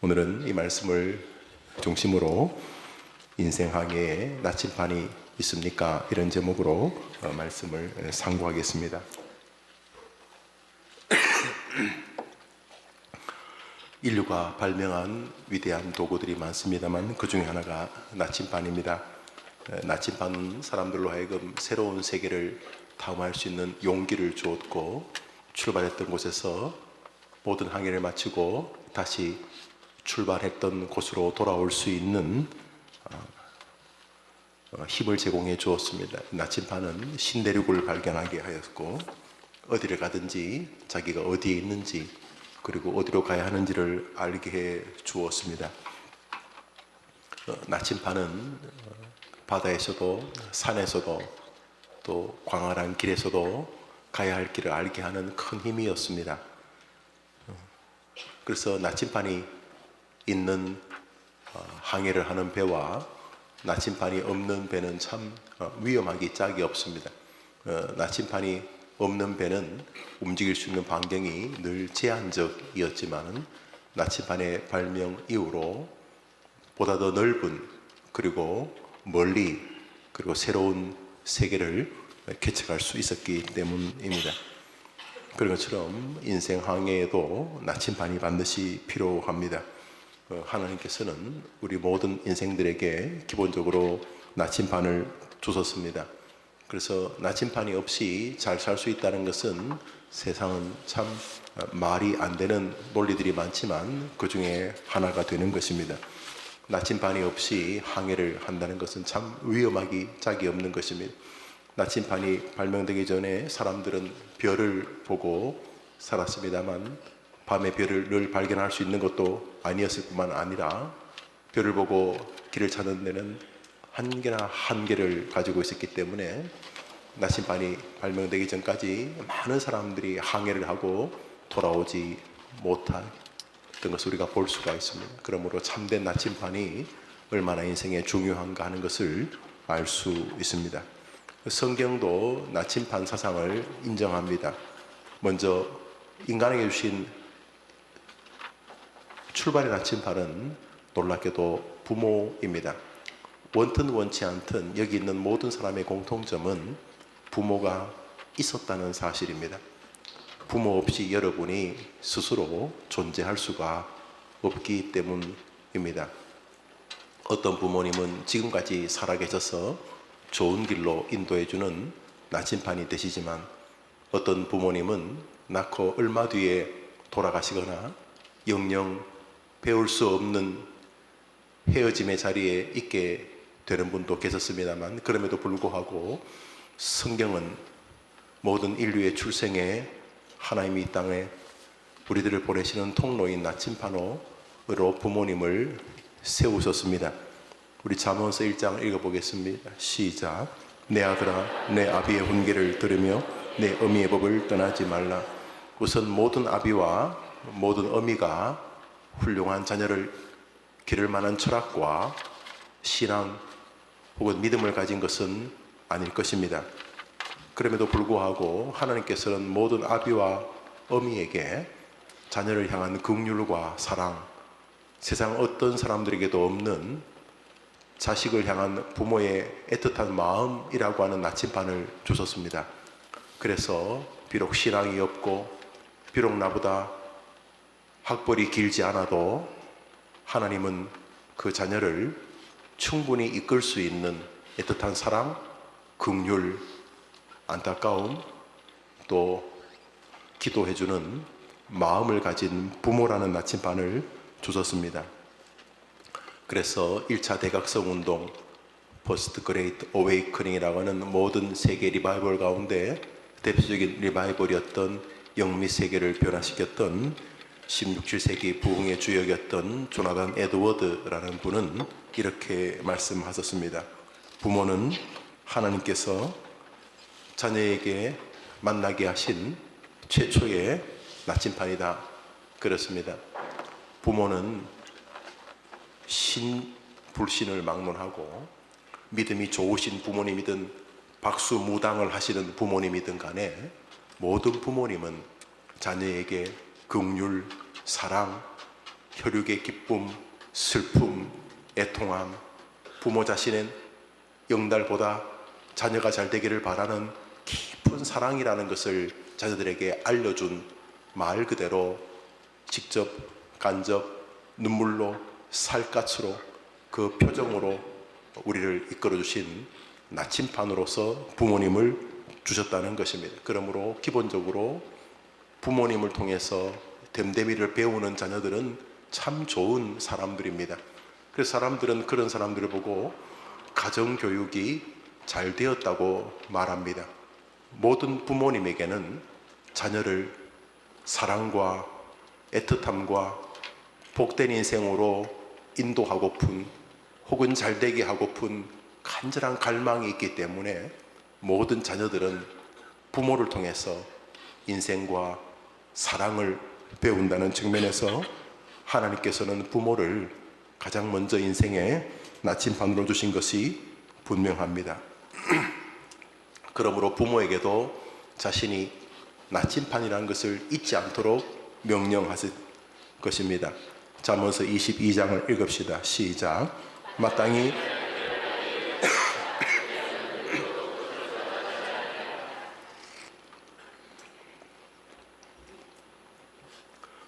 오늘은 이 말씀을 중심으로 인생 항해에 나침반이 있습니까? 이런 제목으로 말씀을 상고하겠습니다. 인류가 발명한 위대한 도구들이 많습니다만 그 중에 하나가 나침반입니다. 나침반은 사람들로 하여금 새로운 세계를 탐험할 수 있는 용기를 주었고, 출발했던 곳에서 모든 항해를 마치고 다시 출발했던 곳으로 돌아올 수 있는 힘을 제공해 주었습니다. 나침반은 신대륙을 발견하게 하였고, 어디를 가든지 자기가 어디에 있는지 그리고 어디로 가야 하는지를 알게 해 주었습니다. 나침반은 바다에서도 산에서도 또 광활한 길에서도 가야 할 길을 알게 하는 큰 힘이었습니다. 그래서 나침반이 있는 항해를 하는 배와 나침반이 없는 배는 참 위험하기 짝이 없습니다. 나침반이 없는 배는 움직일 수 있는 반경이 늘 제한적이었지만, 나침반의 발명 이후로 보다 더 넓은 그리고 멀리 그리고 새로운 세계를 개척할 수 있었기 때문입니다. 그런 것처럼 인생 항해에도 나침반이 반드시 필요합니다. 하나님께서는 우리 모든 인생들에게 기본적으로 나침반을 주셨습니다. 그래서 나침반이 없이 잘 살 수 있다는 것은 세상은 참 말이 안 되는 논리들이 많지만 그 중에 하나가 되는 것입니다. 나침반이 없이 항해를 한다는 것은 참 위험하기 짝이 없는 것입니다. 나침반이 발명되기 전에 사람들은 별을 보고 살았습니다만, 밤에 별을 늘 발견할 수 있는 것도 아니었을 뿐만 아니라 별을 보고 길을 찾는 데는 한계나 한계를 가지고 있었기 때문에 나침반이 발명되기 전까지 많은 사람들이 항해를 하고 돌아오지 못했던 것을 우리가 볼 수가 있습니다. 그러므로 참된 나침반이 얼마나 인생에 중요한가 하는 것을 알 수 있습니다. 성경도 나침반 사상을 인정합니다. 먼저 인간에게 주신 출발의 나침반은 놀랍게도 부모입니다. 원튼 원치 않든 여기 있는 모든 사람의 공통점은 부모가 있었다는 사실입니다. 부모 없이 여러분이 스스로 존재할 수가 없기 때문입니다. 어떤 부모님은 지금까지 살아계셔서 좋은 길로 인도해주는 나침반이 되시지만, 어떤 부모님은 낳고 얼마 뒤에 돌아가시거나 영영 배울 수 없는 헤어짐의 자리에 있게 되는 분도 계셨습니다만, 그럼에도 불구하고 성경은 모든 인류의 출생에 하나님이 이 땅에 우리들을 보내시는 통로인 나침반으로 부모님을 세우셨습니다. 우리 잠언서 1장 읽어보겠습니다. 시작. 내 아들아, 내 아비의 훈계를 들으며 내 어미의 법을 떠나지 말라. 우선 모든 아비와 모든 어미가 훌륭한 자녀를 기를 만한 철학과 신앙 혹은 믿음을 가진 것은 아닐 것입니다. 그럼에도 불구하고 하나님께서는 모든 아비와 어미에게 자녀를 향한 긍휼과 사랑, 세상 어떤 사람들에게도 없는 자식을 향한 부모의 애틋한 마음이라고 하는 나침반을 주셨습니다. 그래서 비록 신앙이 없고 비록 나보다 학벌이 길지 않아도 하나님은 그 자녀를 충분히 이끌 수 있는 애틋한 사랑, 긍휼, 안타까움, 또 기도해주는 마음을 가진 부모라는 나침반을 주셨습니다. 그래서 1차 대각성 운동, 포스트 그레이트 어웨이커닝이라고 하는 모든 세계 리바이벌 가운데 대표적인 리바이벌이었던 영미 세계를 변화시켰던 16, 17세기 부흥의 주역이었던 조나단 에드워드라는 분은 이렇게 말씀하셨습니다. 부모는 하나님께서 자녀에게 만나게 하신 최초의 나침반이다. 그렇습니다. 부모는 불신을 막론하고 믿음이 좋으신 부모님이든 박수무당을 하시는 부모님이든 간에 모든 부모님은 자녀에게 긍휼, 사랑, 혈육의 기쁨, 슬픔, 애통함, 부모 자신은 영달보다 자녀가 잘 되기를 바라는 깊은 사랑이라는 것을 자녀들에게 알려준 말 그대로 직접 간접 눈물로 살갗으로 그 표정으로 우리를 이끌어 주신 나침반으로서 부모님을 주셨다는 것입니다. 그러므로 기본적으로 부모님을 통해서 됨됨이를 배우는 자녀들은 참 좋은 사람들입니다. 그래서 사람들은 그런 사람들을 보고 가정교육이 잘 되었다고 말합니다. 모든 부모님에게는 자녀를 사랑과 애틋함과 복된 인생으로 인도하고픈 혹은 잘되게 하고픈 간절한 갈망이 있기 때문에 모든 자녀들은 부모를 통해서 인생과 사랑을 배운다는 측면에서 하나님께서는 부모를 가장 먼저 인생의 나침반으로 주신 것이 분명합니다. 그러므로 부모에게도 자신이 나침반이라는 것을 잊지 않도록 명령하실 것입니다. 잠언서 22장을 읽읍시다. 시작. 마땅히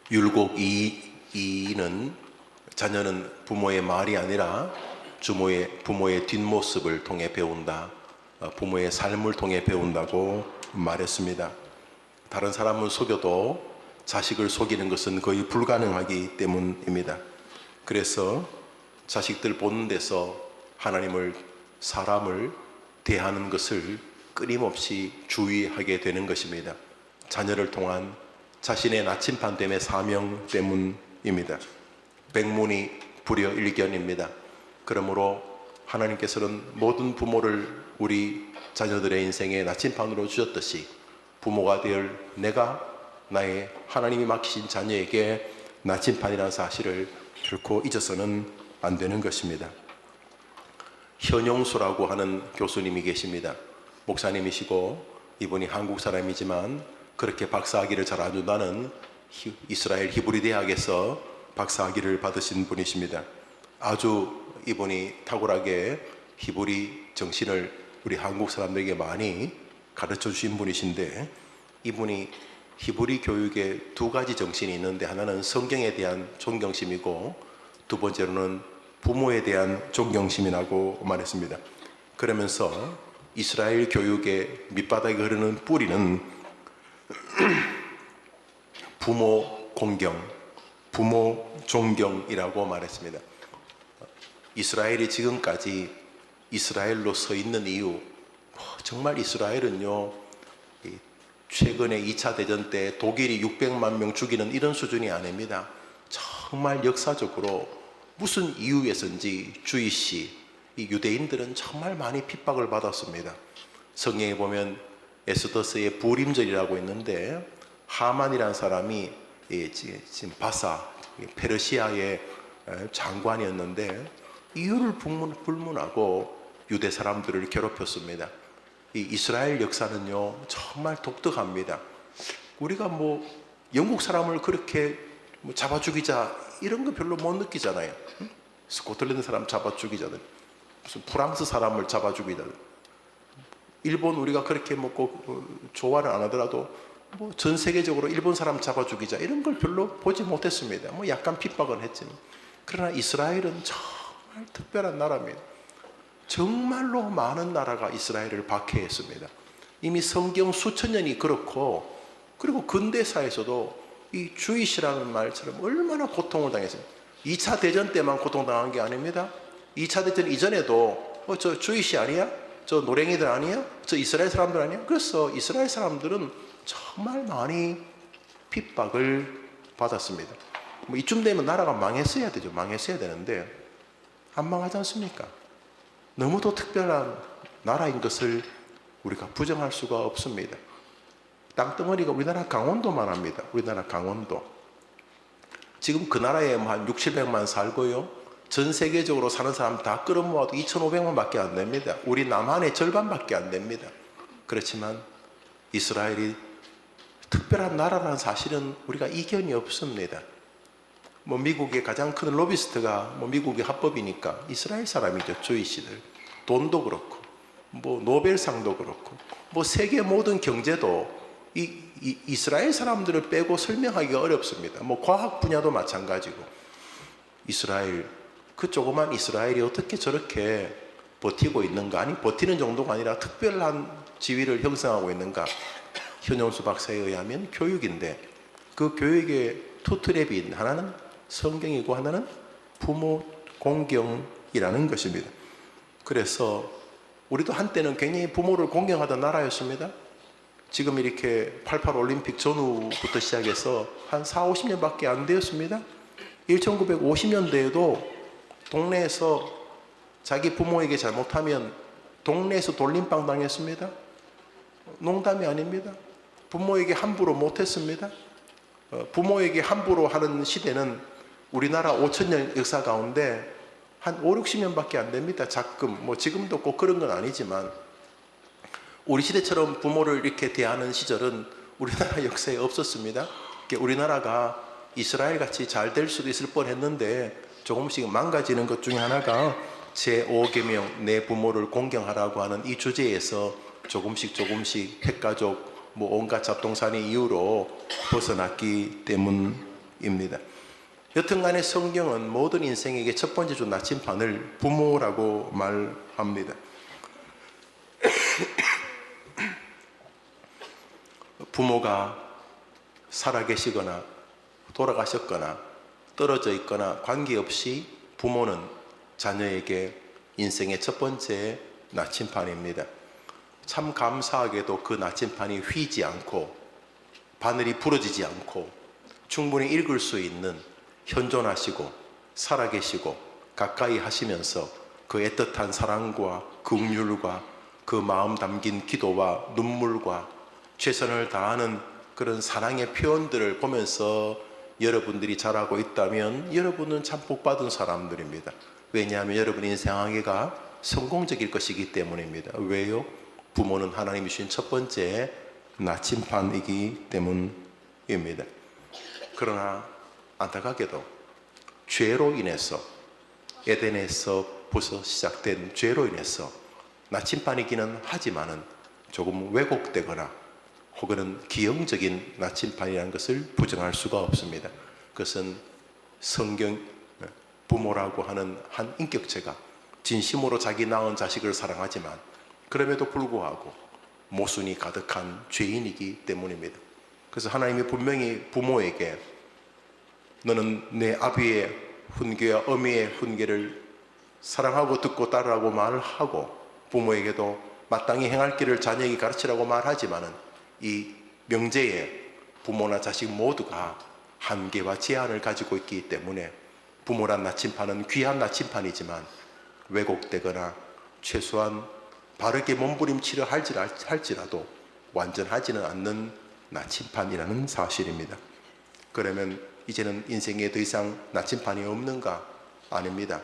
율곡 2는 자녀는 부모의 말이 아니라 부모의 뒷모습을 통해 배운다. 부모의 삶을 통해 배운다고 말했습니다. 다른 사람을 속여도 자식을 속이는 것은 거의 불가능하기 때문입니다. 그래서 자식들 보는 데서 하나님을, 사람을 대하는 것을 끊임없이 주의하게 되는 것입니다. 자녀를 통한 자신의 나침반됨의 사명 때문입니다. 백문이 불여일견입니다. 그러므로 하나님께서는 모든 부모를 우리 자녀들의 인생의 나침반으로 주셨듯이 부모가 될 내가 나의 하나님이 맡기신 자녀에게 나침반이라는 사실을 결코 잊어서는 안 되는 것입니다. 현용수라고 하는 교수님이 계십니다. 목사님이시고 이분이 한국 사람이지만 그렇게 박사학위를 잘 안 준다는 이스라엘 히브리 대학에서 박사학위를 받으신 분이십니다. 아주 이분이 탁월하게 히브리 정신을 우리 한국 사람들에게 많이 가르쳐 주신 분이신데, 이분이 히브리 교육에 두 가지 정신이 있는데 하나는 성경에 대한 존경심이고 두 번째로는 부모에 대한 존경심이라고 말했습니다. 그러면서 이스라엘 교육의 밑바닥에 흐르는 뿌리는 부모 공경, 부모 존경이라고 말했습니다. 이스라엘이 지금까지 이스라엘로 서 있는 이유, 정말 이스라엘은요, 최근에 2차 대전 때 독일이 600만 명 죽이는 이런 수준이 아닙니다. 정말 역사적으로 무슨 이유에서인지 주이시, 이 유대인들은 정말 많이 핍박을 받았습니다. 성경에 보면 에스더스의 부림절이라고 있는데, 하만이라는 사람이 지금 바사, 페르시아의 장관이었는데 이유를 불문하고 유대 사람들을 괴롭혔습니다. 이 이스라엘 역사는요 정말 독특합니다. 우리가 영국 사람을 그렇게 잡아 죽이자 이런 거 별로 못 느끼잖아요. 스코틀랜드 사람 잡아 죽이자든 무슨 프랑스 사람을 잡아 죽이자든, 일본 우리가 그렇게 좋아는 안 하더라도 전 세계적으로 일본 사람 잡아 죽이자 이런 걸 별로 보지 못했습니다. 약간 핍박은 했지만. 그러나 이스라엘은 정말 특별한 나라입니다. 정말로 많은 나라가 이스라엘을 박해했습니다. 이미 성경 수천 년이 그렇고, 그리고 근대사에서도 이 주이시라는 말처럼 얼마나 고통을 당했습니다. 2차 대전 때만 고통당한 게 아닙니다. 2차 대전 이전에도 저 주이시 아니야? 저 노랭이들 아니야? 저 이스라엘 사람들 아니야? 그래서 이스라엘 사람들은 정말 많이 핍박을 받았습니다. 이쯤 되면 나라가 망했어야 되죠. 망했어야 되는데 안 망하지 않습니까? 너무도 특별한 나라인 것을 우리가 부정할 수가 없습니다. 땅덩어리가 우리나라 강원도만 합니다. 우리나라 강원도. 지금 그 나라에 한 6, 700만 살고요. 전 세계적으로 사는 사람 다 끌어모아도 2,500만 밖에 안 됩니다. 우리 남한의 절반밖에 안 됩니다. 그렇지만 이스라엘이 특별한 나라라는 사실은 우리가 이견이 없습니다. 뭐 미국의 가장 큰 로비스트가 뭐 미국의 합법이니까 이스라엘 사람이죠. 주이시들. 돈도 그렇고 뭐 노벨상도 그렇고 뭐 세계 모든 경제도 이스라엘 사람들을 빼고 설명하기가 어렵습니다. 뭐 과학 분야도 마찬가지고 이스라엘, 그 조그만 이스라엘이 어떻게 저렇게 버티고 있는가, 아니 버티는 정도가 아니라 특별한 지위를 형성하고 있는가. 현용수 박사에 의하면 교육인데 그 교육의 투 트랩이 하나는 성경이고 하나는 부모 공경이라는 것입니다. 그래서 우리도 한때는 굉장히 부모를 공경하던 나라였습니다. 지금 이렇게 88 올림픽 전후부터 시작해서 한 4, 50년밖에 안 되었습니다. 1950년대에도 동네에서 자기 부모에게 잘못하면 동네에서 돌림방 당했습니다. 농담이 아닙니다. 부모에게 함부로 못했습니다. 부모에게 함부로 하는 시대는 우리나라 5천년 역사 가운데 한 5, 60년밖에 안 됩니다. 자금, 뭐 지금도 꼭 그런 건 아니지만 우리 시대처럼 부모를 이렇게 대하는 시절은 우리나라 역사에 없었습니다. 우리나라가 이스라엘 같이 잘 될 수도 있을 뻔했는데 조금씩 망가지는 것 중에 하나가 제5계명 내 부모를 공경하라고 하는 이 주제에서 조금씩 핵가족 뭐 온갖 잡동사니 이유로 벗어났기 때문입니다. 여튼간에 성경은 모든 인생에게 첫 번째 준 나침반을 부모라고 말합니다. 부모가 살아계시거나 돌아가셨거나 떨어져 있거나 관계없이 부모는 자녀에게 인생의 첫 번째 나침반입니다. 참 감사하게도 그 나침반이 휘지 않고 바늘이 부러지지 않고 충분히 읽을 수 있는 현존하시고 살아계시고 가까이 하시면서 그 애틋한 사랑과 긍휼과 그 마음 담긴 기도와 눈물과 최선을 다하는 그런 사랑의 표현들을 보면서 여러분들이 자라고 있다면 여러분은 참 복받은 사람들입니다. 왜냐하면 여러분의 인생 항해가 성공적일 것이기 때문입니다. 왜요? 부모는 하나님이 주신 첫 번째 나침반이기 때문입니다. 그러나 안타깝게도 죄로 인해서 에덴에서부터 시작된 죄로 인해서 나침반이기는 하지만은 조금 왜곡되거나 혹은 기형적인 나침반이라는 것을 부정할 수가 없습니다. 그것은 성경 부모라고 하는 한 인격체가 진심으로 자기 낳은 자식을 사랑하지만 그럼에도 불구하고 모순이 가득한 죄인이기 때문입니다. 그래서 하나님이 분명히 부모에게 너는 내 아비의 훈계와 어미의 훈계를 사랑하고 듣고 따르라고 말하고 부모에게도 마땅히 행할 길을 자녀에게 가르치라고 말하지만은 이 명제에 부모나 자식 모두가 한계와 제한을 가지고 있기 때문에 부모란 나침반은 귀한 나침반이지만 왜곡되거나 최소한 바르게 몸부림치려 할지라도 완전하지는 않는 나침반이라는 사실입니다. 그러면 이제는 인생에 더 이상 나침반이 없는가? 아닙니다.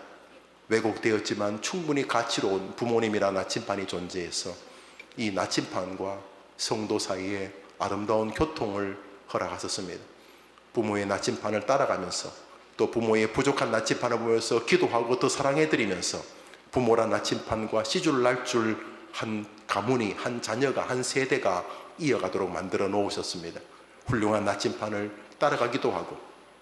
왜곡되었지만 충분히 가치로운 부모님이라 나침반이 존재해서 이 나침반과 성도 사이에 아름다운 교통을 허락하셨습니다. 부모의 나침반을 따라가면서 또 부모의 부족한 나침반을 보면서 기도하고 더 사랑해드리면서 부모란 나침반과 씨줄 날줄 한 가문이, 한 자녀가, 한 세대가 이어가도록 만들어 놓으셨습니다. 훌륭한 나침반을 따라가기도 하고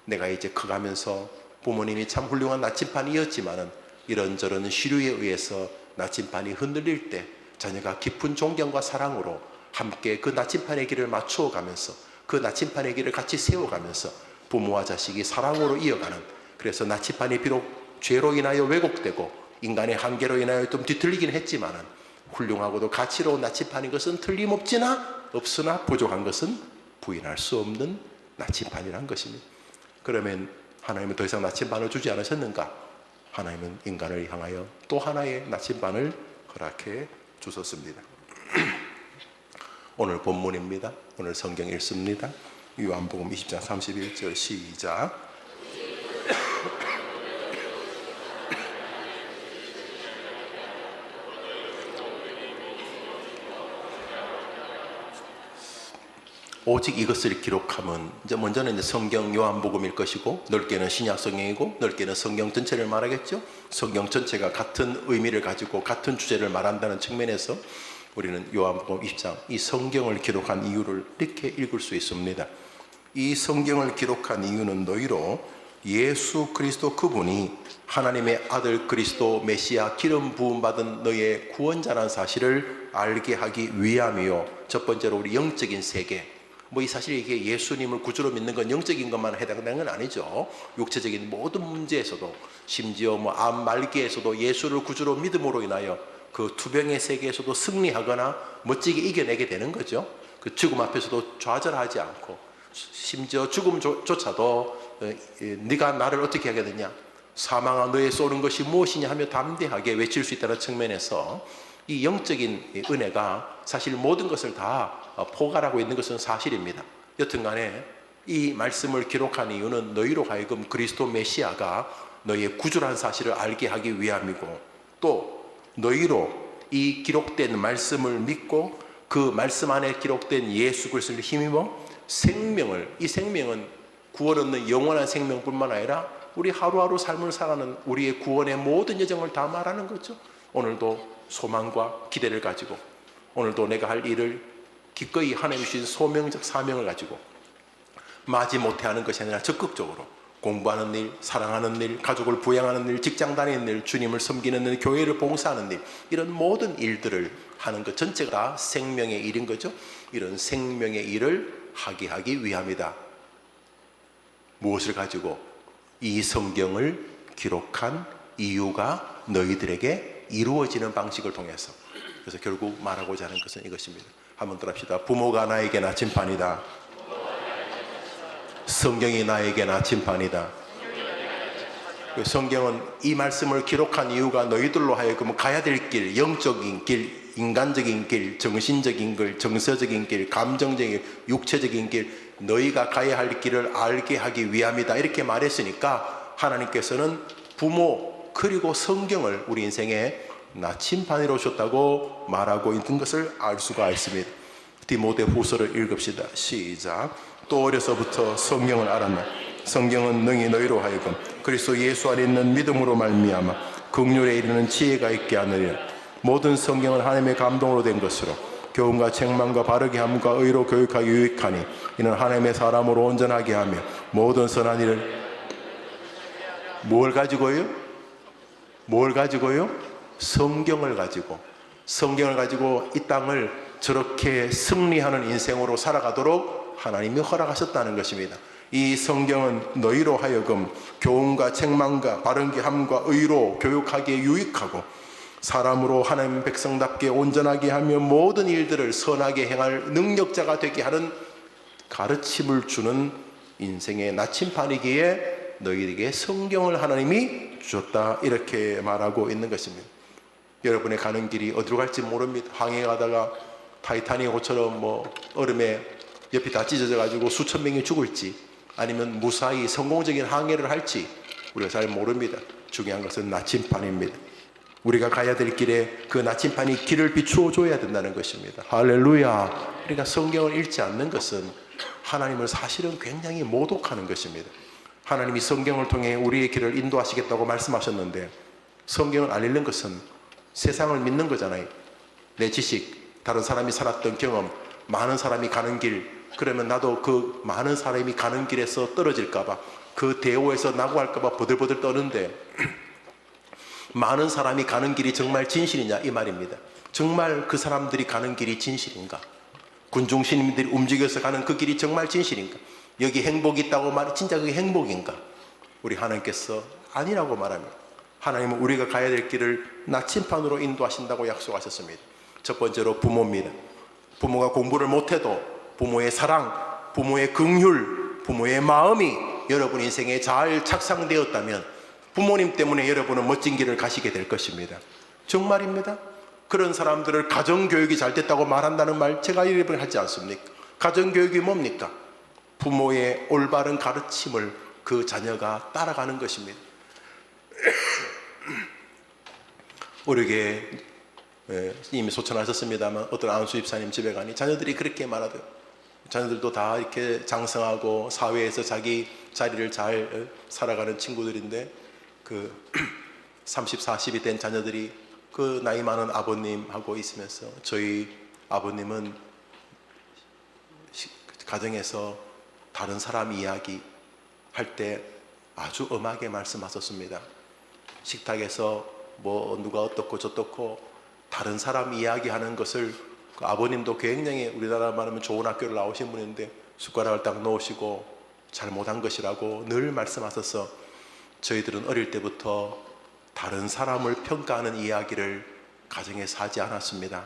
내가 이제 커가면서 부모님이 참 훌륭한 나침반이었지만은 이런저런 시류에 의해서 나침반이 흔들릴 때 자녀가 깊은 존경과 사랑으로 함께 그 나침반의 길을 맞추어 가면서 그 나침반의 길을 같이 세워가면서 부모와 자식이 사랑으로 이어가는, 그래서 나침반이 비록 죄로 인하여 왜곡되고 인간의 한계로 인하여 좀 뒤틀리긴 했지만은 훌륭하고도 가치로운 나침반인 것은 틀림없지나 없으나 부족한 것은 부인할 수 없는 나침반이란 것입니다. 그러면 하나님은 더 이상 나침반을 주지 않으셨는가? 하나님은 인간을 향하여 또 하나의 나침반을 허락해 주셨습니다. 오늘 본문입니다. 오늘 성경 읽습니다. 요한복음 20장 31절 시작. 오직 이것을 기록하면 이제 먼저는 이제 성경 요한복음일 것이고, 넓게는 신약 성경이고, 넓게는 성경 전체를 말하겠죠. 성경 전체가 같은 의미를 가지고 같은 주제를 말한다는 측면에서 우리는 요한복음 20장 이 성경을 기록한 이유를 이렇게 읽을 수 있습니다. 이 성경을 기록한 이유는 너희로 예수 그리스도 그분이 하나님의 아들 그리스도 메시아 기름 부음 받은 너의 구원자라는 사실을 알게 하기 위함이요. 첫 번째로 우리 영적인 세계, 이 사실 이게 예수님을 구주로 믿는 건 영적인 것만 해당되는 건 아니죠. 육체적인 모든 문제에서도, 심지어 암 말기에서도 예수를 구주로 믿음으로 인하여 그 투병의 세계에서도 승리하거나 멋지게 이겨내게 되는 거죠. 그 죽음 앞에서도 좌절하지 않고, 심지어 죽음조차도 네가 나를 어떻게 하겠느냐, 사망아 너의 쏘는 것이 무엇이냐 하며 담대하게 외칠 수 있다는 측면에서 이 영적인 은혜가 사실 모든 것을 다 포괄하고 있는 것은 사실입니다. 여튼간에 이 말씀을 기록한 이유는 너희로 하여금 그리스도 메시아가 너희의 구주라는 사실을 알게 하기 위함이고, 또 너희로 이 기록된 말씀을 믿고 그 말씀 안에 기록된 예수 그리스도를 힘입어 생명을, 이 생명은 구원 얻는 영원한 생명뿐만 아니라 우리 하루하루 삶을 살아가는 우리의 구원의 모든 여정을 다 말하는 거죠. 오늘도 소망과 기대를 가지고, 오늘도 내가 할 일을 기꺼이 하나님 주신 소명적 사명을 가지고 마지못해 하는 것이 아니라 적극적으로 공부하는 일, 사랑하는 일, 가족을 부양하는 일, 직장 다니는 일, 주님을 섬기는 일, 교회를 봉사하는 일, 이런 모든 일들을 하는 것 전체가 다 생명의 일인 거죠. 이런 생명의 일을 하기 위함이다. 무엇을 가지고? 이 성경을 기록한 이유가 너희들에게 이루어지는 방식을 통해서. 그래서 결국 말하고자 하는 것은 이것입니다. 한번 더 합시다. 부모가 나에게 나침반이다. 성경이 나에게 나침반이다. 성경은 이 말씀을 기록한 이유가 너희들로 하여금 가야 될 길, 영적인 길, 인간적인 길, 정신적인 길, 정서적인 길, 감정적인 길, 육체적인 길, 너희가 가야 할 길을 알게 하기 위함이다. 이렇게 말했으니까 하나님께서는 부모 그리고 성경을 우리 인생에 나침반으로 주셨다고 말하고 있는 것을 알 수가 있습니다. 디모데후서를 읽읍시다. 시작. 또 어려서부터 성경을 알았나. 성경은 능히 너희로 하여금 그리스도 예수 안에 있는 믿음으로 말미암아 긍휼에 이르는 지혜가 있게 하느니라. 모든 성경은 하나님의 감동으로 된 것으로 교훈과 책망과 바르게 함과 의로 교육하기 유익하니 이는 하나님의 사람으로 온전하게 하며 모든 선한 일을 뭘 가지고요? 뭘 가지고요? 성경을 가지고 이 땅을 저렇게 승리하는 인생으로 살아가도록 하나님이 허락하셨다는 것입니다. 이 성경은 너희로 하여금 교훈과 책망과 바른게 함과 의로 교육하기에 유익하고 사람으로 하나님 백성답게 온전하게 하며 모든 일들을 선하게 행할 능력자가 되게 하는 가르침을 주는 인생의 나침반이기에 너희에게 성경을 하나님이 주셨다. 이렇게 말하고 있는 것입니다. 여러분의 가는 길이 어디로 갈지 모릅니다. 항해 가다가 타이타닉호처럼 얼음에 옆이 다 찢어져 가지고 수천 명이 죽을지, 아니면 무사히 성공적인 항해를 할지 우리가 잘 모릅니다. 중요한 것은 나침반입니다. 우리가 가야 될 길에 그 나침반이 길을 비추어 줘야 된다는 것입니다. 할렐루야. 그러니까 성경을 읽지 않는 것은 하나님을 사실은 굉장히 모독하는 것입니다. 하나님이 성경을 통해 우리의 길을 인도하시겠다고 말씀하셨는데 성경을 안 읽는 것은 세상을 믿는 거잖아요. 내 지식, 다른 사람이 살았던 경험, 많은 사람이 가는 길, 그러면 나도 그 많은 사람이 가는 길에서 떨어질까봐, 그 대오에서 낙오할까봐 버들버들 떠는데 많은 사람이 가는 길이 정말 진실이냐 이 말입니다. 정말 그 사람들이 가는 길이 진실인가? 군중시민들이 움직여서 가는 그 길이 정말 진실인가? 여기 행복이 있다고 말해 진짜 그게 행복인가? 우리 하나님께서 아니라고 말합니다. 하나님은 우리가 가야 될 길을 나침반으로 인도하신다고 약속하셨습니다. 첫 번째로 부모입니다. 부모가 공부를 못해도 부모의 사랑, 부모의 긍휼, 부모의 마음이 여러분 인생에 잘 착상되었다면 부모님 때문에 여러분은 멋진 길을 가시게 될 것입니다. 정말입니다. 그런 사람들을 가정교육이 잘 됐다고 말한다는 말 제가 여러분 하지 않습니까? 가정교육이 뭡니까? 부모의 올바른 가르침을 그 자녀가 따라가는 것입니다. 어렵게 이미 소천하셨습니다만 어떤 안수 집사님 집에 가니 자녀들이 그렇게 말하더라고요. 자녀들도 다 이렇게 장성하고 사회에서 자기 자리를 잘 살아가는 친구들인데 그 30, 40이 된 자녀들이 그 나이 많은 아버님하고 있으면서 저희 아버님은 가정에서 다른 사람 이야기 할 때 아주 엄하게 말씀하셨습니다. 식탁에서 뭐 누가 어떻고 저떻고 다른 사람 이야기하는 것을 그 아버님도 굉장히 우리나라 말하면 좋은 학교를 나오신 분인데 숟가락을 딱 놓으시고 잘못한 것이라고 늘 말씀하셔서 저희들은 어릴 때부터 다른 사람을 평가하는 이야기를 가정에서 하지 않았습니다.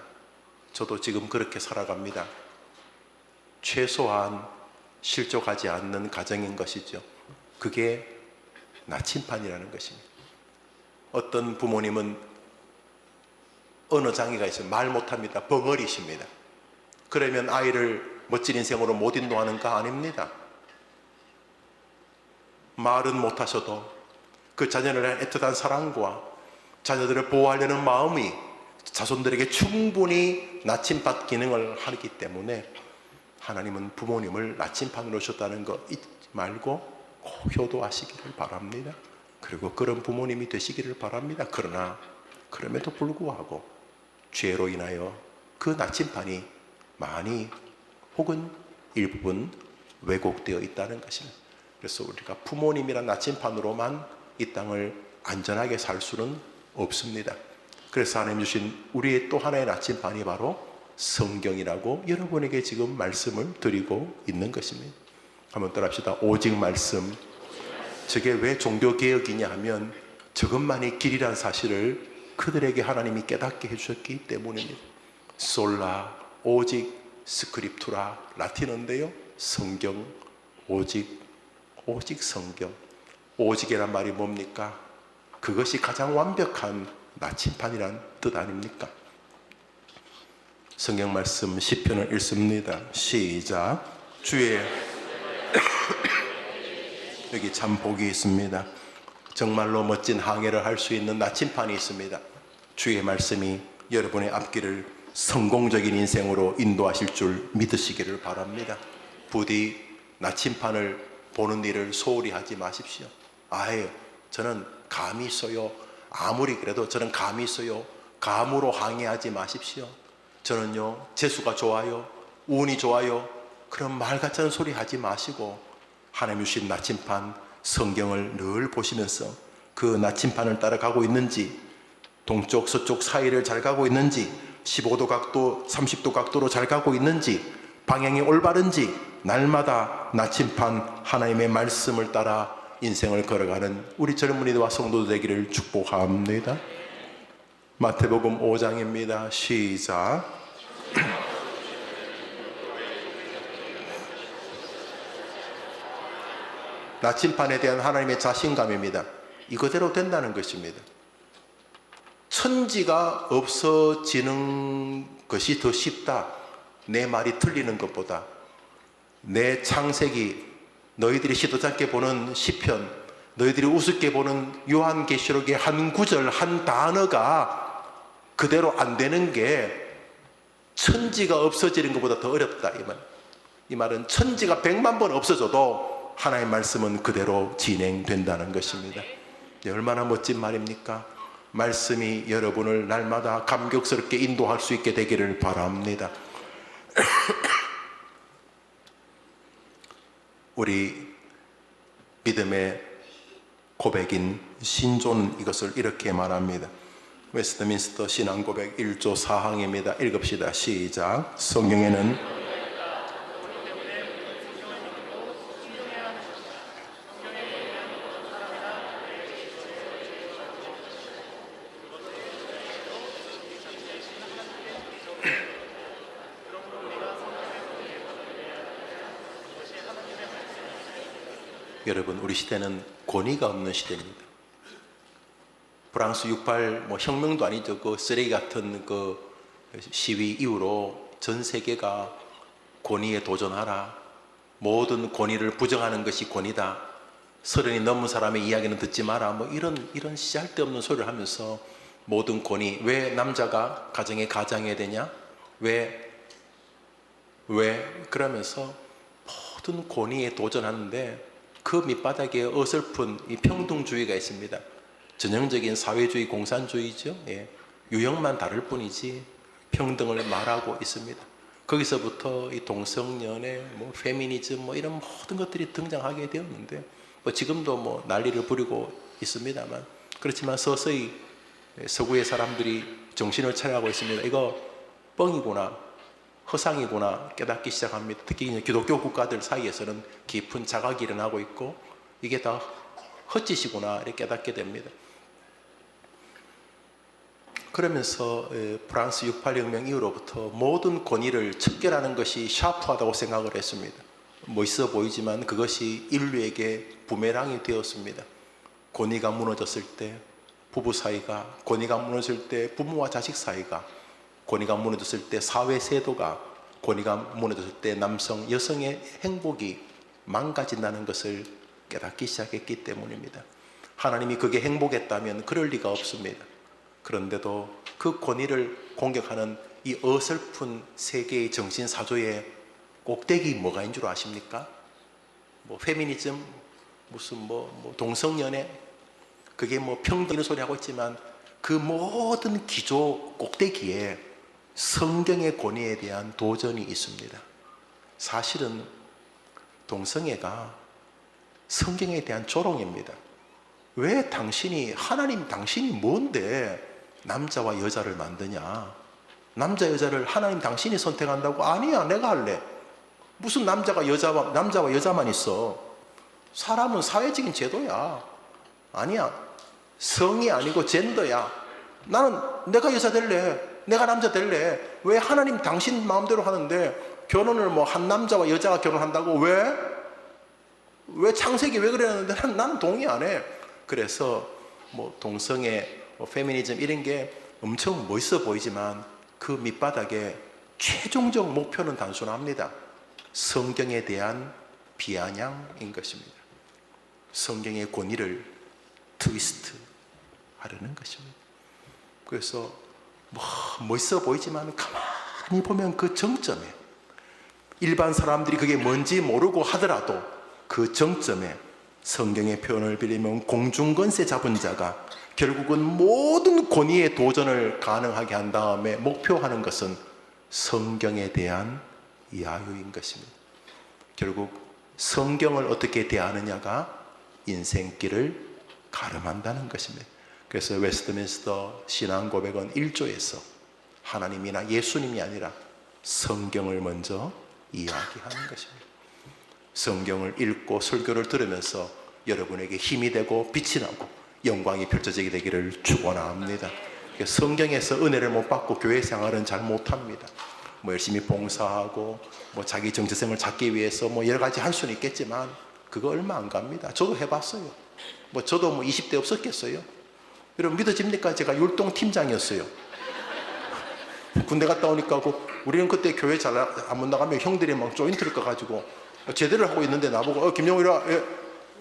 저도 지금 그렇게 살아갑니다. 최소한 실족하지 않는 가정인 것이죠. 그게 나침판이라는 것입니다. 어떤 부모님은 언어 장애가 있어요. 말 못합니다. 벙어리십니다. 그러면 아이를 멋진 인생으로 못 인도하는가? 아닙니다. 말은 못하셔도 그 자녀를 향한 애틋한 사랑과 자녀들을 보호하려는 마음이 자손들에게 충분히 나침반 기능을 하기 때문에 하나님은 부모님을 나침반으로 주셨다는 거 잊지 말고 꼭 효도하시기를 바랍니다. 그리고 그런 부모님이 되시기를 바랍니다. 그러나 그럼에도 불구하고 죄로 인하여 그 나침반이 많이 혹은 일부분 왜곡되어 있다는 것입니다. 그래서 우리가 부모님이란 나침반으로만 이 땅을 안전하게 살 수는 없습니다. 그래서 하나님 주신 우리의 또 하나의 나침반이 바로 성경이라고 여러분에게 지금 말씀을 드리고 있는 것입니다. 한번 따라합시다. 오직 말씀. 저게 왜 종교개혁이냐 하면 저것만이 길이란 사실을 그들에게 하나님이 깨닫게 해주셨기 때문입니다. 솔라, 오직, 스크립투라, 라틴어인데요. 성경, 오직 성경. 오직이란 말이 뭡니까? 그것이 가장 완벽한 나침판이란 뜻 아닙니까? 성경 말씀 시편을 읽습니다. 시작. 주의 여기 참 복이 있습니다. 정말로 멋진 항해를 할 수 있는 나침판이 있습니다. 주의 말씀이 여러분의 앞길을 성공적인 인생으로 인도하실 줄 믿으시기를 바랍니다. 부디 나침판을 보는 일을 소홀히 하지 마십시오. 아예 저는 감이 있어요. 아무리 그래도 저는 감이 있어요. 감으로 항해하지 마십시오. 저는요 재수가 좋아요. 운이 좋아요. 그런 말 같지 않은 소리 하지 마시고 하나님 주신 나침판 성경을 늘 보시면서 그 나침판을 따라가고 있는지 동쪽 서쪽 사이를 잘 가고 있는지 15도 각도 30도 각도로 잘 가고 있는지 방향이 올바른지 날마다 나침판 하나님의 말씀을 따라 인생을 걸어가는 우리 젊은이들과 성도들 되기를 축복합니다. 마태복음 5장입니다. 시작. 나침판에 대한 하나님의 자신감입니다. 이거대로 된다는 것입니다. 천지가 없어지는 것이 더 쉽다. 내 말이 틀리는 것보다 내 창세기, 너희들이 시도치 않게 보는 시편, 너희들이 우습게 보는 요한계시록의 한 구절, 한 단어가 그대로 안 되는 게 천지가 없어지는 것보다 더 어렵다. 이 말은 천지가 100만 번 없어져도 하나님의 말씀은 그대로 진행된다는 것입니다. 얼마나 멋진 말입니까? 말씀이 여러분을 날마다 감격스럽게 인도할 수 있게 되기를 바랍니다. 우리 믿음의 고백인 신조는 이것을 이렇게 말합니다. 웨스트민스터 신앙고백 1조 4항입니다. 읽읍시다. 시작. 성경에는 여러분, 우리 시대는 권위가 없는 시대입니다. 프랑스 68 혁명도 아니죠. 그 쓰레기 같은 그 시위 이후로 전 세계가 권위에 도전하라. 모든 권위를 부정하는 것이 권위다. 30이 넘은 사람의 이야기는 듣지 마라. 이런 시잘데없는 소리를 하면서 모든 권위. 왜 남자가 가정에 가장해야 되냐? 왜 왜? 그러면서 모든 권위에 도전하는데 그 밑바닥에 어설픈 이 평등주의가 있습니다. 전형적인 사회주의 공산주의죠. 예. 유형만 다를 뿐이지 평등을 말하고 있습니다. 거기서부터 이 동성연애, 뭐 페미니즘, 뭐 이런 모든 것들이 등장하게 되었는데, 뭐 지금도 뭐 난리를 부리고 있습니다만, 그렇지만 서서히 서구의 사람들이 정신을 차려가고 있습니다. 이거 뻥이구나, 허상이구나 깨닫기 시작합니다. 특히 이제 기독교 국가들 사이에서는 깊은 자각이 일어나고 있고, 이게 다 헛짓이구나 이렇게 깨닫게 됩니다. 그러면서 프랑스 68혁명 이후로부터 모든 권위를 척결하는 것이 샤프하다고 생각을 했습니다. 멋있어 보이지만 그것이 인류에게 부메랑이 되었습니다. 권위가 무너졌을 때 부부 사이가, 권위가 무너졌을 때 부모와 자식 사이가, 권위가 무너졌을 때 사회 제도가, 권위가 무너졌을 때 남성, 여성의 행복이 망가진다는 것을 깨닫기 시작했기 때문입니다. 하나님이 그게 행복했다면 그럴 리가 없습니다. 그런데도 그 권위를 공격하는 이 어설픈 세계의 정신사조의 꼭대기 뭐가 있는 줄 아십니까? 뭐 페미니즘, 무슨 뭐 동성연애, 그게 뭐 평등 이런 소리 하고 있지만 그 모든 기조 꼭대기에 성경의 권위에 대한 도전이 있습니다. 사실은 동성애가 성경에 대한 조롱입니다. 왜 당신이, 하나님 당신이 뭔데 남자와 여자를 만드냐? 남자 여자를 하나님 당신이 선택한다고? 아니야, 내가 할래. 무슨 남자와 여자만 있어? 사람은 사회적인 제도야. 아니야, 성이 아니고 젠더야. 나는 내가 여자 될래, 내가 남자 될래. 왜 하나님 당신 마음대로 하는데 결혼을 뭐 한 남자와 여자가 결혼한다고? 왜 창세기 왜 그랬는데 나는 동의 안 해. 그래서 뭐 동성애, 뭐 페미니즘 이런 게 엄청 멋있어 보이지만 그 밑바닥에 최종적 목표는 단순합니다. 성경에 대한 비아냥인 것입니다. 성경의 권위를 트위스트 하려는 것입니다. 그래서 뭐 멋있어 보이지만 가만히 보면 그 정점에, 일반 사람들이 그게 뭔지 모르고 하더라도 그 정점에 성경의 표현을 빌리면 공중권세 잡은 자가 결국은 모든 권위의 도전을 가능하게 한 다음에 목표하는 것은 성경에 대한 야유인 것입니다. 결국 성경을 어떻게 대하느냐가 인생길을 가름한다는 것입니다. 그래서 웨스트민스터 신앙고백은 1조에서 하나님이나 예수님이 아니라 성경을 먼저 이야기하는 것입니다. 성경을 읽고 설교를 들으면서 여러분에게 힘이 되고 빛이 나고 영광이 펼쳐지게 되기를 축원합니다. 성경에서 은혜를 못 받고 교회 생활은 잘 못합니다. 뭐 열심히 봉사하고 뭐 자기 정체성을 찾기 위해서 뭐 여러 가지 할 수는 있겠지만 그거 얼마 안 갑니다. 저도 해봤어요. 뭐 저도 뭐 20대 없었겠어요. 여러분 믿어집니까? 제가 율동 팀장이었어요. 군대 갔다 오니까 우리는 그때 교회 잘 안 나가면 형들이 막 조인트를 꺼가지고 제대를 하고 있는데 나보고 김영일아,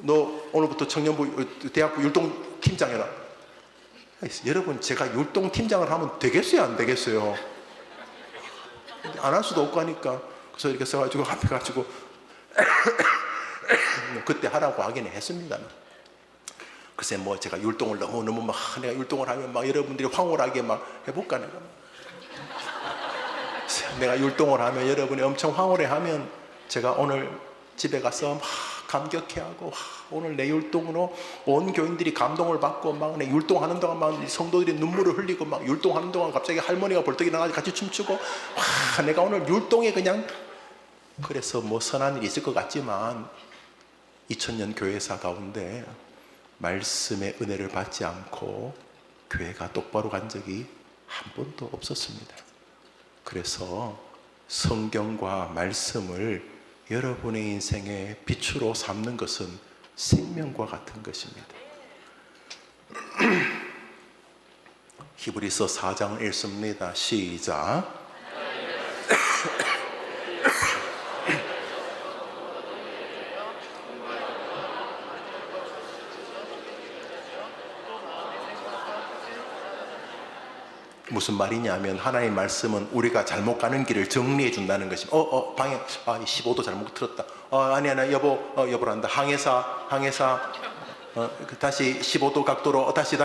너 오늘부터 청년부 대학부 율동 팀장이라. 여러분 제가 율동 팀장을 하면 되겠어요, 안 되겠어요? 안 할 수도 없고 하니까 그래서 이렇게 써가지고 앞에 가지고 그때 하라고 하긴 했습니다. 글쎄 뭐 제가 율동을 너무 막 내가 율동을 하면 막 여러분들이 황홀하게 막 해볼까 내가 율동을 하면 여러분이 엄청 황홀해하면 제가 오늘 집에 가서 막 감격해하고 오늘 내 율동으로 온 교인들이 감동을 받고 막 내 율동하는 동안 막 성도들이 눈물을 흘리고 막 율동하는 동안 갑자기 할머니가 벌떡 일어나서 같이 춤추고 내가 오늘 율동에 그냥. 그래서 뭐 선한 일이 있을 것 같지만 2000년 교회사 가운데 말씀의 은혜를 받지 않고 교회가 똑바로 간 적이 한 번도 없었습니다. 그래서 성경과 말씀을 여러분의 인생의 빛으로 삼는 것은 생명과 같은 것입니다. 히브리서 4장을 읽습니다. 시작. 무슨 말이냐면 하나님 말씀은 우리가 잘못 가는 길을 정리해 준다는 것입니다. 방향 15도 잘못 틀었다. 아니 여보란다. 항해사 다시 15도 각도로 다시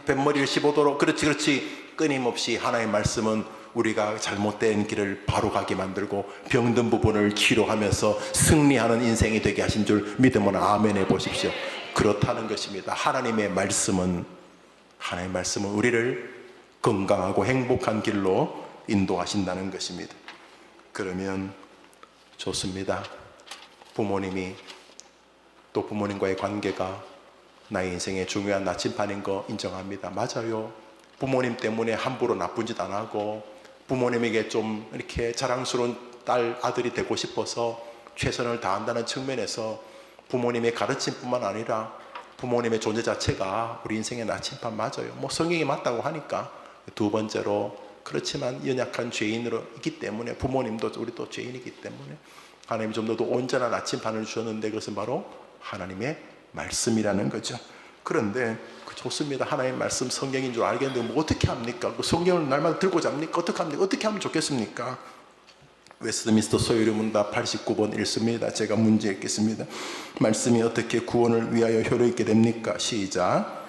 뱃머리를 15도로 그렇지 끊임없이 하나님 말씀은 우리가 잘못된 길을 바로 가게 만들고 병든 부분을 치료하면서 승리하는 인생이 되게 하신 줄 믿으면 아멘 해보십시오. 그렇다는 것입니다. 하나님의 말씀은 우리를 건강하고 행복한 길로 인도하신다는 것입니다. 그러면 좋습니다. 부모님이 또 부모님과의 관계가 나의 인생의 중요한 나침반인 거 인정합니다. 맞아요. 부모님 때문에 함부로 나쁜 짓 안 하고 부모님에게 좀 이렇게 자랑스러운 아들이 되고 싶어서 최선을 다한다는 측면에서 부모님의 가르침뿐만 아니라 부모님의 존재 자체가 우리 인생의 나침반 맞아요. 성경이 맞다고 하니까. 두 번째로 그렇지만 연약한 죄인으로 있기 때문에 부모님도 우리도 죄인이기 때문에 하나님이 좀 더 온전한 나침반을 주셨는데 그것은 바로 하나님의 말씀이라는 거죠. 그런데 좋습니다. 하나님 말씀 성경인 줄 알겠는데 어떻게 합니까? 성경을 날마다 들고 잡니까? 어떻게 합니까? 어떻게 하면 좋겠습니까? 웨스트민스터 소요리 문답 89번 읽습니다. 제가 문제 읽겠습니다. 말씀이 어떻게 구원을 위하여 효력 있게 됩니까? 시작.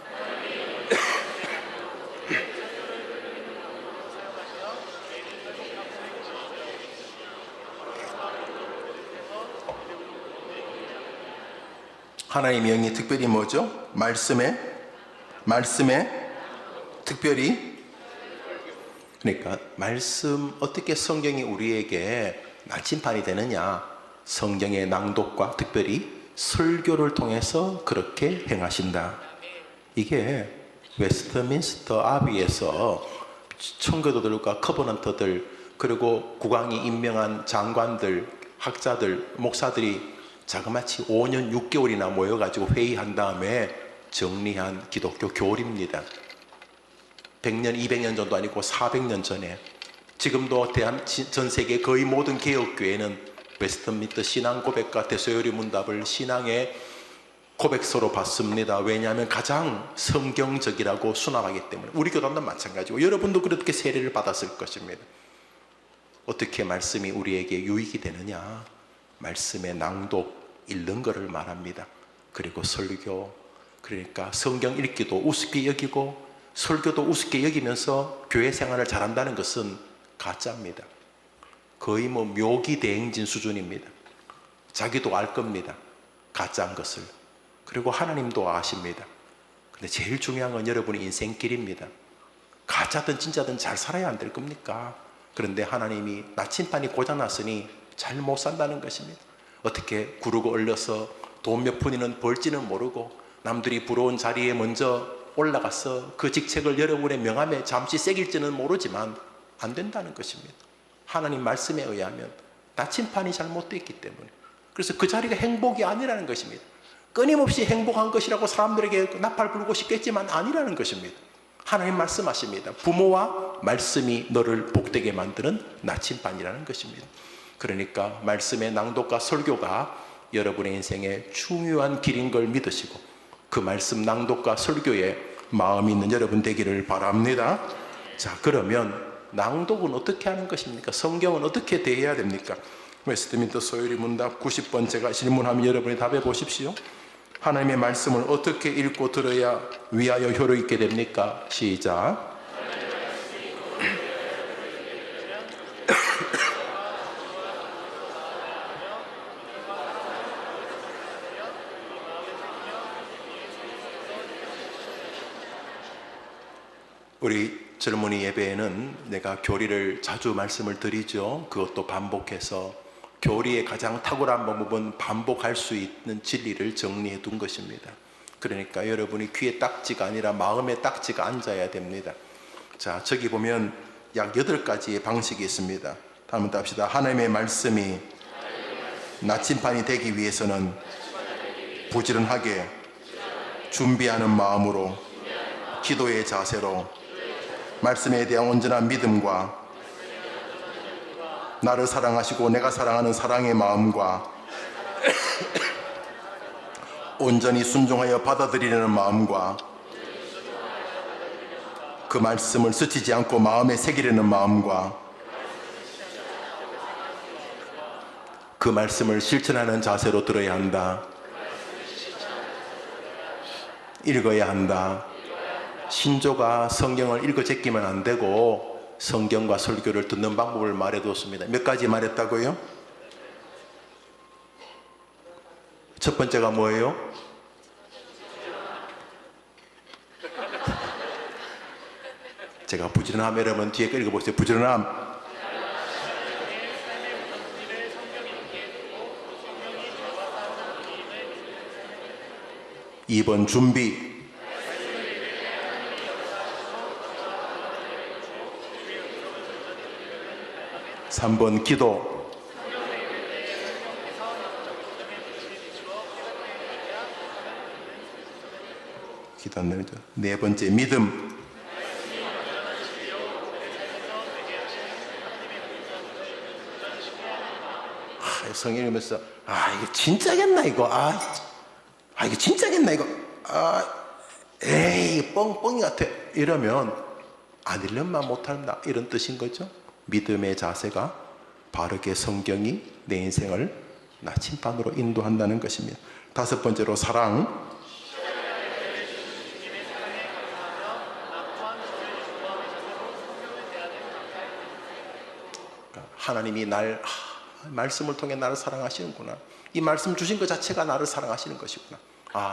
하나님의 영이 특별히 뭐죠? 말씀에 특별히, 그러니까 말씀, 어떻게 성경이 우리에게 나침반이 되느냐? 성경의 낭독과 특별히 설교를 통해서 그렇게 행하신다. 이게 웨스트민스터 아비에서 청교도들과 커버넌트들 그리고 국왕이 임명한 장관들, 학자들, 목사들이 자그마치 5년 6개월이나 모여가지고 회의한 다음에 정리한 기독교 교리입니다. 100년, 200년 전도 아니고 400년 전에. 지금도 전 세계 거의 모든 개혁교회는 웨스트민스터 신앙 고백과 대소요리 문답을 신앙의 고백서로 받습니다. 왜냐하면 가장 성경적이라고 수납하기 때문에. 우리 교단도 마찬가지고 여러분도 그렇게 세례를 받았을 것입니다. 어떻게 말씀이 우리에게 유익이 되느냐? 말씀의 낭독, 읽는 것을 말합니다. 그리고 설교, 그러니까 성경 읽기도 우습게 여기고 설교도 우습게 여기면서 교회 생활을 잘한다는 것은 가짜입니다. 거의 묘기 대행진 수준입니다. 자기도 알 겁니다. 가짜인 것을. 그리고 하나님도 아십니다. 근데 제일 중요한 건 여러분의 인생길입니다. 가짜든 진짜든 잘 살아야 안 될 겁니까? 그런데 하나님이 나침반이 고장났으니 잘 못 산다는 것입니다. 어떻게 구르고 얼려서 돈 몇 푼이는 벌지는 모르고 남들이 부러운 자리에 먼저 올라가서 그 직책을 여러분의 명함에 잠시 새길지는 모르지만 안 된다는 것입니다. 하나님 말씀에 의하면 나침반이 잘못되어 있기 때문에. 그래서 그 자리가 행복이 아니라는 것입니다. 끊임없이 행복한 것이라고 사람들에게 나팔 불고 싶겠지만 아니라는 것입니다. 하나님 말씀하십니다. 부모와 말씀이 너를 복되게 만드는 나침반이라는 것입니다. 그러니까 말씀의 낭독과 설교가 여러분의 인생의 중요한 길인 걸 믿으시고 그 말씀 낭독과 설교에 마음이 있는 여러분 되기를 바랍니다. 자, 그러면 낭독은 어떻게 하는 것입니까? 성경은 어떻게 대해야 됩니까? 웨스트민스터 소요리 문답 90번 제가 질문하면 여러분이 답해 보십시오. 하나님의 말씀을 어떻게 읽고 들어야 위하여 효력 있게 됩니까? 시작. 우리 젊은이 예배에는 내가 교리를 자주 말씀을 드리죠. 그것도 반복해서 교리의 가장 탁월한 방법은 반복할 수 있는 진리를 정리해 둔 것입니다. 그러니까 여러분이 귀에 딱지가 아니라 마음에 딱지가 앉아야 됩니다. 자, 저기 보면 약 8가지의 방식이 있습니다. 한번 답시다. 하나님의 말씀이 나침반이 되기 위해서는 부지런하게 준비하는 마음으로 기도의 자세로 말씀에 대한 온전한 믿음과 나를 사랑하시고 내가 사랑하는 사랑의 마음과 온전히 순종하여 받아들이려는 마음과 그 말씀을 스치지 않고 마음에 새기려는 마음과 그 말씀을 실천하는 자세로 들어야 한다. 읽어야 한다. 신조가 성경을 읽어 제끼면 안 되고 성경과 설교를 듣는 방법을 말해두었습니다. 몇 가지 말했다고요? 첫 번째가 뭐예요? 제가 부지런함, 여러분 뒤에 읽어보세요. 부지런함. 2번 준비. 3번 기도. 기도 안 내리죠. 4번째 믿음. 성경 읽으면서 이거 진짜겠나 이거 이거 진짜겠나 이거 에이 뻥뻥이 같아 이러면 안 읽는만 못한다 이런 뜻인 거죠. 믿음의 자세가 바르게 성경이 내 인생을 나침반으로 인도한다는 것입니다. 5번째로 사랑. 하나님이 말씀을 통해 나를 사랑하시는구나. 이 말씀 주신 것 자체가 나를 사랑하시는 것이구나.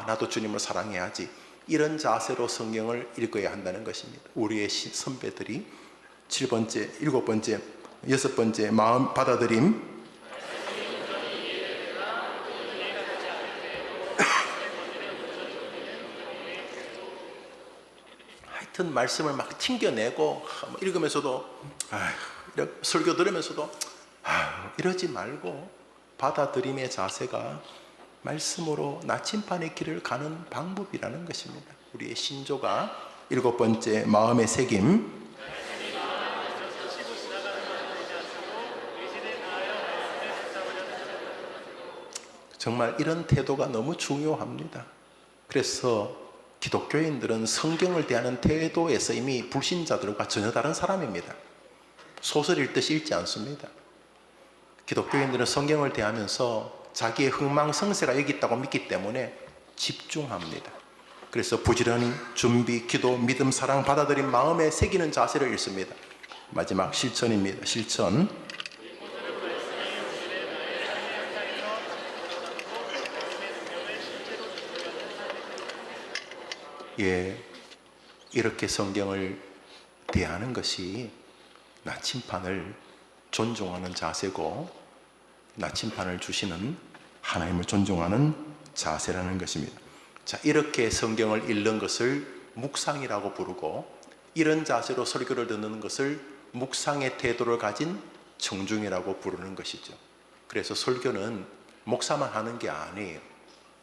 나도 주님을 사랑해야지. 이런 자세로 성경을 읽어야 한다는 것입니다. 우리의 선배들이 7번째, 7번째, 6번째 마음 받아들임. 하여튼 말씀을 막 튕겨내고 읽으면서도 설교 들으면서도 이러지 말고 받아들임의 자세가 말씀으로 나침반의 길을 가는 방법이라는 것입니다. 우리의 신조가 7번째 마음의 새김. 정말 이런 태도가 너무 중요합니다. 그래서 기독교인들은 성경을 대하는 태도에서 이미 불신자들과 전혀 다른 사람입니다. 소설 읽듯이 읽지 않습니다. 기독교인들은 성경을 대하면서 자기의 흥망성쇠가 여기 있다고 믿기 때문에 집중합니다. 그래서 부지런히 준비, 기도, 믿음, 사랑, 받아들인 마음에 새기는 자세를 읽습니다. 마지막 실천입니다. 실천. 이렇게 성경을 대하는 것이 나침반을 존중하는 자세고 나침반을 주시는 하나님을 존중하는 자세라는 것입니다. 자, 이렇게 성경을 읽는 것을 묵상이라고 부르고 이런 자세로 설교를 듣는 것을 묵상의 태도를 가진 청중이라고 부르는 것이죠. 그래서 설교는 목사만 하는 게 아니에요.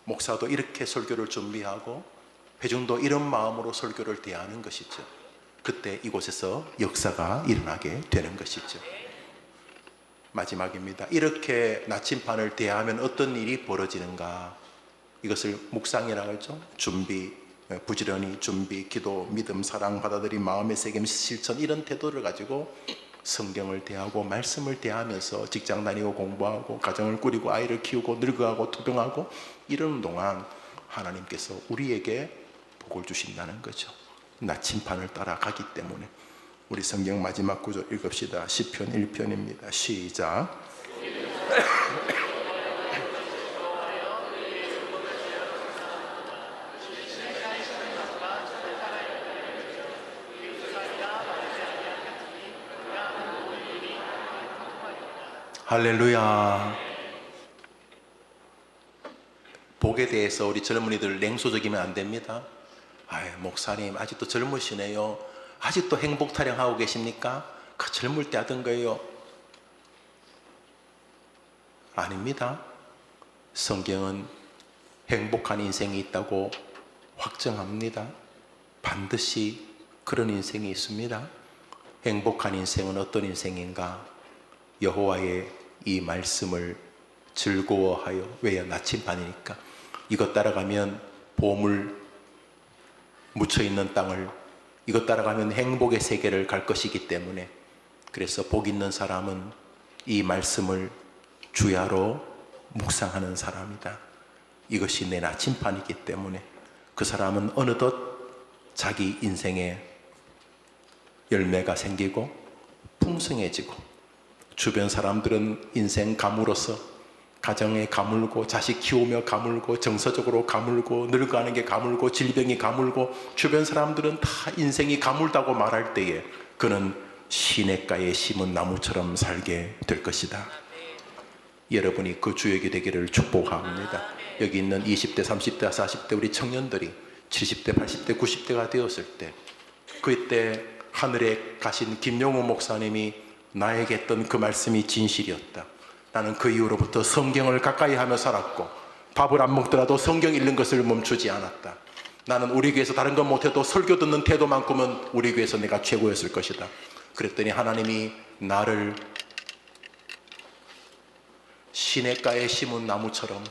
목사도 이렇게 설교를 준비하고 회중도 이런 마음으로 설교를 대하는 것이죠. 그때 이곳에서 역사가 일어나게 되는 것이죠. 마지막입니다. 이렇게 나침반을 대하면 어떤 일이 벌어지는가? 이것을 묵상이라고 하죠. 준비, 부지런히 준비, 기도, 믿음, 사랑, 받아들임, 마음의 새김, 실천 이런 태도를 가지고 성경을 대하고 말씀을 대하면서 직장 다니고 공부하고 가정을 꾸리고 아이를 키우고 늙어가고 투병하고 이런 동안 하나님께서 우리에게 복을 주신다는 거죠. 나침반을 따라가기 때문에. 우리 성경 마지막 구절 읽읍시다. 시편 1편입니다. 시작. 할렐루야. 복에 대해서 우리 젊은이들 냉소적이면 안 됩니다. 목사님 아직도 젊으시네요. 아직도 행복 타령하고 계십니까? 그 젊을 때 하던 거예요. 아닙니다. 성경은 행복한 인생이 있다고 확정합니다. 반드시 그런 인생이 있습니다. 행복한 인생은 어떤 인생인가? 여호와의 이 말씀을 즐거워하여, 왜요? 나침반이니까. 이것 따라가면 보물 묻혀있는 땅을 이것 따라가면 행복의 세계를 갈 것이기 때문에, 그래서 복 있는 사람은 이 말씀을 주야로 묵상하는 사람이다. 이것이 내 나침반이기 때문에 그 사람은 어느덧 자기 인생에 열매가 생기고 풍성해지고, 주변 사람들은 인생 가물어서 가정에 가물고, 자식 키우며 가물고, 정서적으로 가물고, 늙어가는 게 가물고, 질병이 가물고, 주변 사람들은 다 인생이 가물다고 말할 때에 그는 시냇가에 심은 나무처럼 살게 될 것이다. 여러분이 그 주역이 되기를 축복합니다. 여기 있는 20대, 30대, 40대 우리 청년들이 70대, 80대, 90대가 되었을 때, 그때 하늘에 가신 김용우 목사님이 나에게 했던 그 말씀이 진실이었다. 나는 그 이후로부터 성경을 가까이 하며 살았고, 밥을 안 먹더라도 성경 읽는 것을 멈추지 않았다. 나는 우리 교회에서 다른 건 못해도 설교 듣는 태도만큼은 우리 교회에서 내가 최고였을 것이다. 그랬더니 하나님이 나를 시냇가에 심은 나무처럼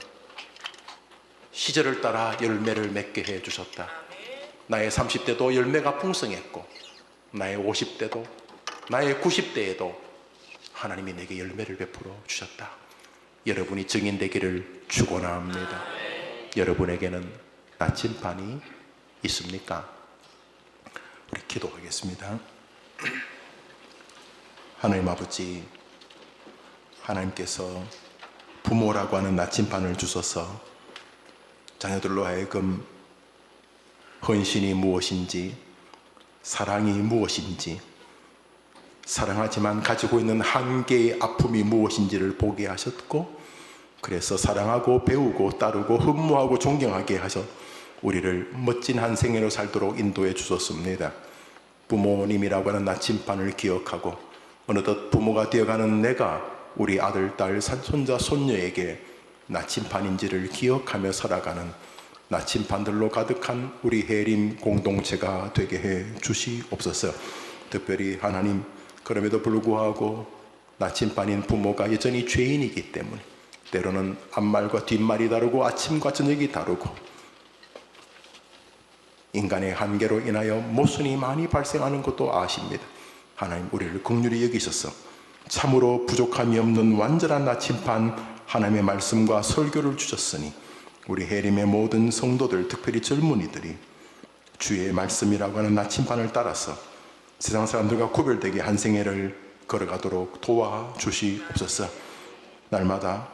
시절을 따라 열매를 맺게 해 주셨다. 나의 30대도 열매가 풍성했고, 나의 50대도, 나의 90대에도 하나님이 내게 열매를 베풀어 주셨다. 여러분이 증인되기를 축원합니다. 여러분에게는 나침반이 있습니까? 우리 기도하겠습니다. 하나님 아버지, 하나님께서 부모라고 하는 나침반을 주셔서 자녀들로 하여금 헌신이 무엇인지, 사랑이 무엇인지, 사랑하지만 가지고 있는 한계의 아픔이 무엇인지를 보게 하셨고, 그래서 사랑하고 배우고 따르고 흠모하고 존경하게 하셔 우리를 멋진 한 생애로 살도록 인도해 주셨습니다. 부모님이라고 하는 나침반을 기억하고 어느덧 부모가 되어가는 내가 우리 아들, 딸, 손자, 손녀에게 나침반인지를 기억하며 살아가는 나침반들로 가득한 우리 해림 공동체가 되게 해 주시옵소서. 특별히 하나님, 그럼에도 불구하고 나침반인 부모가 여전히 죄인이기 때문에 때로는 앞말과 뒷말이 다르고 아침과 저녁이 다르고 인간의 한계로 인하여 모순이 많이 발생하는 것도 아십니다. 하나님, 우리를 긍휼히 여기셔서 참으로 부족함이 없는 완전한 나침반 하나님의 말씀과 설교를 주셨으니 우리 해림의 모든 성도들, 특별히 젊은이들이 주의 말씀이라고 하는 나침반을 따라서 세상 사람들과 구별되게 한 생애를 걸어가도록 도와주시옵소서. 날마다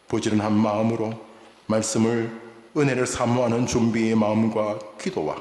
부지런한 마음으로 말씀을, 은혜를 사모하는 준비의 마음과 기도와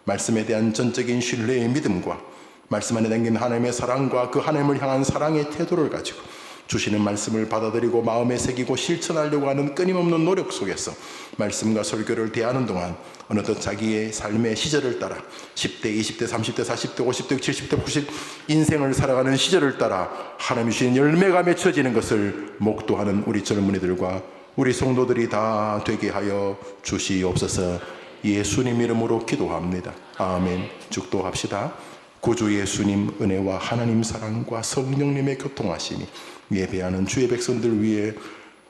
말씀에 대한 전적인 신뢰의 믿음과 말씀 안에 담긴 하나님의 사랑과 그 하나님을 향한 사랑의 태도를 가지고 주시는 말씀을 받아들이고 마음에 새기고 실천하려고 하는 끊임없는 노력 속에서 말씀과 설교를 대하는 동안 어느덧 자기의 삶의 시절을 따라 10대, 20대, 30대, 40대, 50대, 70대, 90 인생을 살아가는 시절을 따라 하나님이 주신 열매가 맺혀지는 것을 목도하는 우리 젊은이들과 우리 성도들이 다 되게 하여 주시옵소서. 예수님 이름으로 기도합니다. 아멘. 축도합시다. 구주 예수님 은혜와 하나님 사랑과 성령님의 교통하심이 예배하는 주의 백성들 위해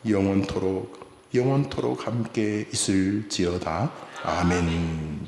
영원토록 함께 있을지어다. 아멘.